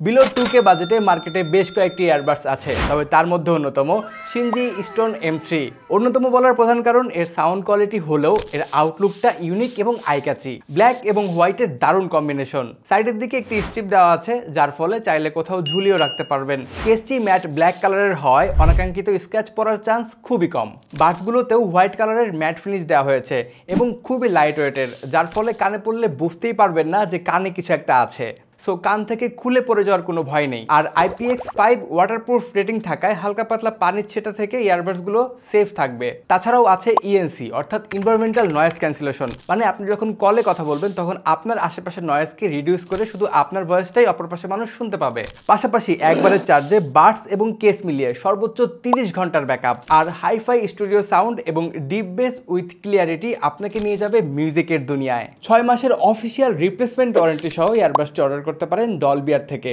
Below 2K বাজেটে মার্কেটে বেশ কয়েকটি ইয়ারবাডস আছে, তবে তার মধ্যে অন্যতম শিনজি স্টোন M3। অন্যতম বলার প্রধান কারণ এর সাউন্ড কোয়ালিটি হলেও এর আউটলুকটা ইউনিক এবং আইক্যাচি। ব্ল্যাক এবং হোয়াইটের দারুণ কম্বিনেশন। সাইডের দিকে একটি স্ট্রিপ দেওয়া আছে, যার ফলে চাইলে কোথাও ঝুলিয়েও রাখতে পারবেন। কেসটি ম্যাট ব্ল্যাক কালারের হয় অনাকাঙ্ক্ষিত স্ক্র্যাচ পড়ার চান্স খুবই কম। বাডসগুলোতেও হোয়াইট কালারের ম্যাট ফিনিশ দেওয়া হয়েছে এবং খুবই লাইট ওয়েটের, যার ফলে কানে পড়লে বুঝতেই পারবেন না যে কানে কিছু একটা আছে। সো কান থেকে খুলে পড়ে যাওয়ার কোনো ভয় নেই। আর IPX5 ওয়াটারপ্রুফ রেটিং থাকায় হালকা পাতলা পানির ছেটা থেকে ইয়ারবাডসগুলো সেফ থাকবে। তাছাড়াও আছে ENC অর্থাৎ এনভায়রনমেন্টাল নয়েজ ক্যান্সেলেশন, মানে আপনি যখন কলে কথা বলবেন তখন আপনার আশেপাশের নয়েজকে রিডিউস করে শুধু আপনার ভয়েসটাই অপর পাশে মানুষ শুনতে পাবে। পাশাপাশি একবারের চার্জে বাডস এবং কেস মিলিয়ে সর্বোচ্চ 30 ঘন্টার ব্যাকআপ। আর হাইফাই স্টুডিও সাউন্ড এবং ডিপ বেস উইথ ক্লিয়ারিটি আপনাকে নিয়ে যাবে মিউজিকের দুনিয়ায়। 6 মাসের অফিসিয়াল রিপ্লেসমেন্ট ওয়ারেন্টি সহ ইয়ারবাডসটি অর্ডার করতে পারেন ডলবিয়ার থেকে।